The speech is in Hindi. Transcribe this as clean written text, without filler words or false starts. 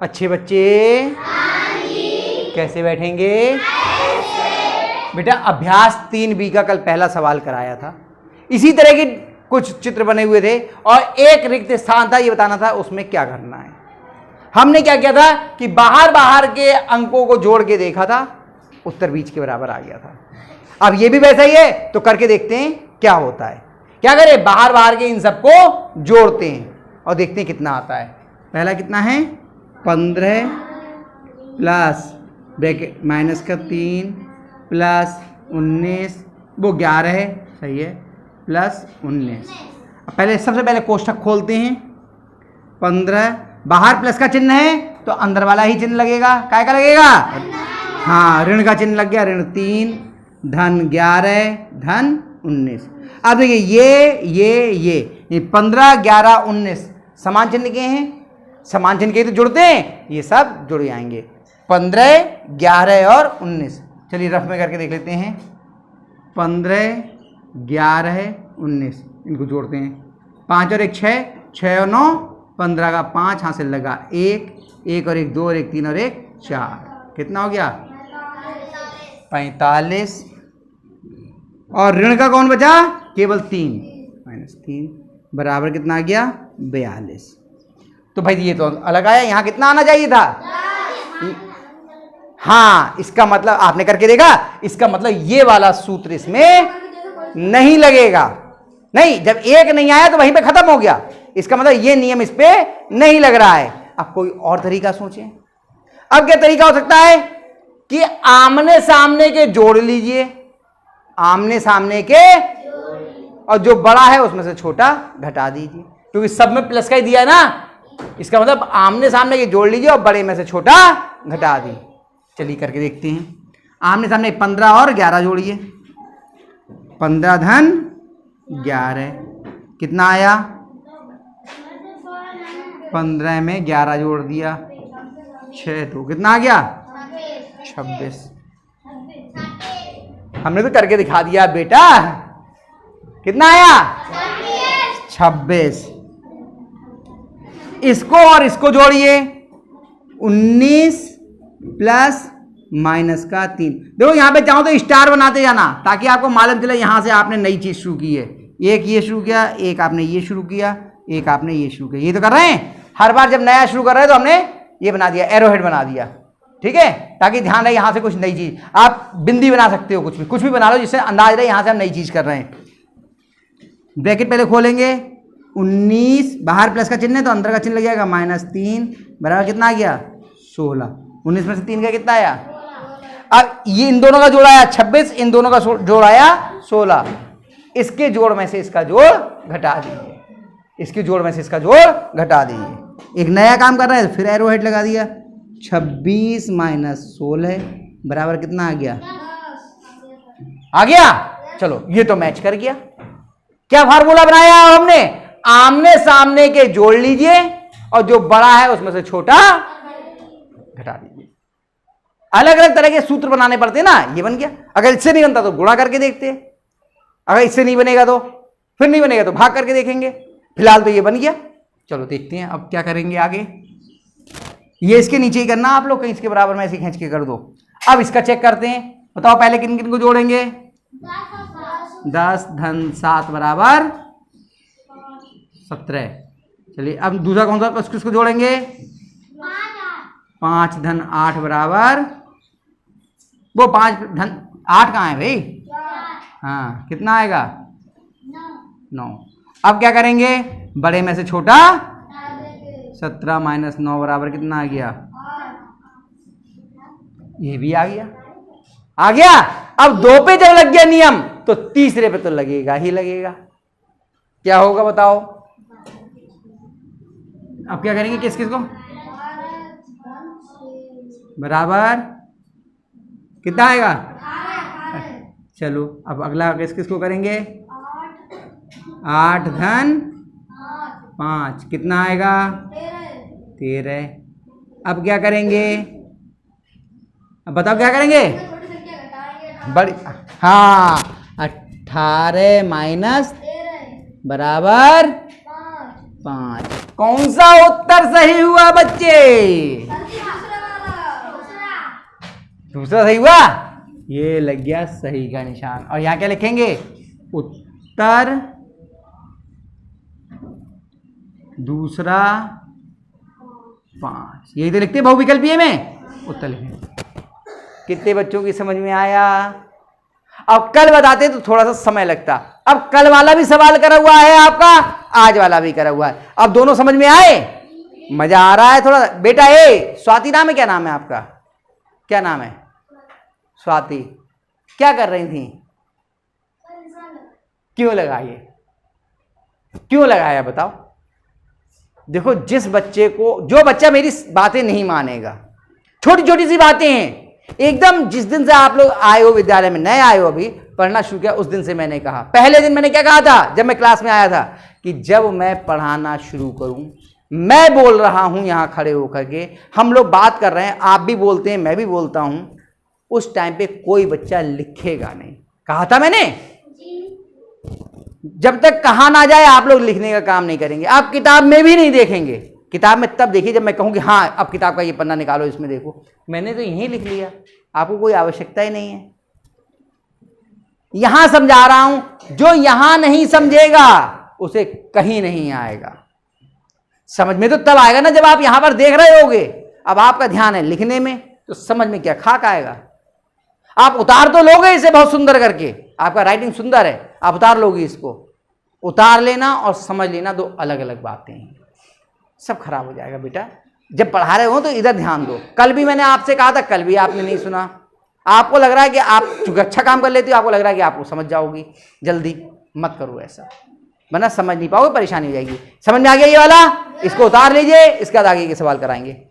अच्छे बच्चे कैसे बैठेंगे? बेटा अभ्यास 3B का कल पहला सवाल कराया था, इसी तरह के कुछ चित्र बने हुए थे और एक रिक्त स्थान था, ये बताना था उसमें क्या करना है। हमने क्या किया था कि बाहर बाहर के अंकों को जोड़ के देखा था, उत्तर बीच के बराबर आ गया था। अब ये भी वैसा ही है, तो करके देखते हैं क्या होता है। क्या करें, बाहर बाहर के इन सबको जोड़ते हैं और देखते हैं कितना आता है। पहला कितना है 15 प्लस ब्रैकेट माइनस का 3 प्लस 19, वो 11 है, सही है, प्लस 19। अब पहले सबसे पहले कोष्ठक खोलते हैं। 15 बाहर प्लस का चिन्ह है तो अंदर वाला ही चिन्ह लगेगा, काय का लगेगा? हाँ, ऋण का चिन्ह लग गया, ऋण 3 धन 11 धन 19। अब देखिए ये 15 11 19 समान चिन्ह के हैं, समान चिन्ह के तो जुड़ते हैं, ये सब जुड़ जाएंगे 15 11 और 19। चलिए रफ में करके देख लेते हैं। 15 11 19 इनको जोड़ते हैं, 5 और 1 6, 6 और 9 15 का 5 हासिल लगा 1 और 1 2 और 1 3 और 1 4, कितना हो गया 45। और ऋण का कौन बचा? केवल 3 माइनस 3 बराबर कितना आ गया 42। तो भाई ये तो अलग आया, यहाँ कितना आना चाहिए था? हाँ, इसका मतलब आपने करके देखा, इसका मतलब ये वाला सूत्र इसमें नहीं लगेगा। नहीं, जब एक नहीं आया तो वहीं पे खत्म हो गया, इसका मतलब ये नियम इस पे नहीं लग रहा है। अब कोई और तरीका सोचें। अब क्या तरीका हो सकता है कि आमने सामने के जोड़ लीजिए, आमने सामने के, और जो बड़ा है उसमें से छोटा घटा दीजिए, क्योंकि सब में प्लस का ही दिया है ना। इसका मतलब आमने सामने के जोड़ लीजिए और बड़े में से छोटा घटा दी। चलिए करके देखते हैं। आमने सामने 15 और 11 जोड़िए, 15 धन 11 कितना आया? 15 में 11 जोड़ दिया 6, तो कितना आ गया 26। हमने तो करके दिखा दिया बेटा, कितना आया 26। इसको और इसको जोड़िए, 19 प्लस माइनस का 3। देखो यहाँ पे चाहो तो स्टार बनाते जाना, ताकि आपको मालूम चले यहां से आपने नई चीज शुरू की है। एक ये शुरू किया, एक आपने ये शुरू किया, एक आपने ये शुरू किया, ये तो कर रहे हैं। हर बार जब नया शुरू कर रहे हैं तो हमने ये बना दिया, एरोहेड बना दिया, ठीक है, ताकि ध्यान रहे यहां से कुछ नई चीज। आप बिंदी बना सकते हो, कुछ भी बना लो जिससे अंदाज रहे यहां से हम नई चीज कर रहे हैं। ब्रैकेट पहले खोलेंगे, 19 बाहर प्लस का चिन्ह है तो अंदर का चिन्ह लग जाएगा -3 बराबर कितना आ गया 16। 19 में से 3 का कितना आया? अब ये इन दोनों का जोड़ आया 26, इन दोनों का जोड़ आया 16। इसके जोड़ में से इसका जोड़ घटा दीजिए, इसके जोड़ में से इसका जोड़ घटा दीजिए। एक नया काम कर रहे हैं, फिर एरो हेड लगा दिया। 26 माइनस 16 बराबर कितना आ गया? आ गया। चलो ये तो मैच कर गया। क्या फार्मूला बनाया हमने? आमने सामने के जोड़ लीजिए और जो बड़ा है उसमें से छोटा घटा दीजिए। अलग अलग तरह के सूत्र बनाने पड़ते ना, ये बन गया। अगर इससे नहीं बनता तो गुणा करके देखते, अगर इससे नहीं बनेगा तो फिर नहीं बनेगा तो भाग करके देखेंगे। फिलहाल तो ये बन गया। चलो देखते हैं अब क्या करेंगे आगे। ये इसके नीचे ही करना आप लोग, कहीं इसके बराबर में ऐसे खींच के कर दो। अब इसका चेक करते हैं, बताओ पहले किन किन को जोड़ेंगे? 10 धन 7 बराबर 17। चलिए अब दूसरा कौन सा किसको जोड़ेंगे? 5 धन 8 बराबर, वो 5 धन 8 कहाँ है भाई? हाँ कितना आएगा? 9। अब क्या करेंगे? बड़े में से छोटा 17 माइनस 9 बराबर कितना आ गया? ये भी आ गया। आ गया। अब 2 पे जब लग गया नियम तो तीसरे पे तो लगेगा ही लगेगा। क्या होगा बताओ? अब क्या करेंगे? किस किस को बराबर कितना आएगा? चलो अब अगला किस किस को करेंगे? 8 धन 5 कितना आएगा? 13। अब क्या करेंगे? अब बताओ क्या करेंगे? बड़ी, हाँ 18 माइनस बराबर 5। कौन सा उत्तर सही हुआ बच्चे? दूसरा सही हुआ, ये लग गया सही का निशान। और यहां क्या लिखेंगे, उत्तर दूसरा 5, यही तो लिखते बहुविकल्पीय में उत्तर लिखेंगे। कितने बच्चों की समझ में आया? अब कल बताते तो थोड़ा सा समय लगता, अब कल वाला भी सवाल करा हुआ है आपका, आज वाला भी करा हुआ है, अब दोनों समझ में आए, मजा आ रहा है थोड़ा। बेटा ए स्वाति नाम है, क्या नाम है आपका, क्या नाम है? स्वाति, क्या कर रही थी? क्यों लगाइए, क्यों लगाया बताओ? देखो जिस बच्चे को, जो बच्चा मेरी बातें नहीं मानेगा, छोटी छोटी सी बातें हैं एकदम, जिस दिन से आप लोग आए हो विद्यालय में, नए आए हो अभी पढ़ना शुरू किया, उस दिन से मैंने कहा, पहले दिन मैंने क्या कहा था जब मैं क्लास में आया था, कि जब मैं पढ़ाना शुरू करूं, मैं बोल रहा हूं यहां खड़े होकर के, हम लोग बात कर रहे हैं, आप भी बोलते हैं, मैं भी बोलता हूं, उस टाइम पे कोई बच्चा लिखेगा नहीं, कहा था मैंने। जब तक कहा ना जाए आप लोग लिखने का काम नहीं करेंगे, आप किताब में भी नहीं देखेंगे, किताब में तब देखिए जब मैं कहूँ कि हाँ अब किताब का ये पन्ना निकालो, इसमें देखो, मैंने तो यहीं लिख लिया, आपको कोई आवश्यकता ही नहीं है। यहां समझा रहा हूं, जो यहां नहीं समझेगा उसे कहीं नहीं आएगा समझ में, तो तब आएगा ना जब आप यहां पर देख रहे होगे। अब आपका ध्यान है लिखने में, तो समझ में क्या खाक आएगा। आप उतार तो लोगे इसे बहुत सुंदर करके, आपका राइटिंग सुंदर है, आप उतार लोगे इसको, उतार लेना और समझ लेना दो अलग अलग बातें हैं, सब खराब हो जाएगा बेटा। जब पढ़ा रहे हो तो इधर ध्यान दो। कल भी मैंने आपसे कहा था, कल भी आपने नहीं सुना, आपको लग रहा है कि आप चूंकि अच्छा काम कर लेते हो, आपको लग रहा है कि आपको समझ जाओगी जल्दी, मत करो ऐसा, वरना समझ नहीं पाओगे, परेशानी हो जाएगी। समझ में आ गया ये वाला, इसको उतार लीजिए, इसके बाद आगे के सवाल कराएंगे।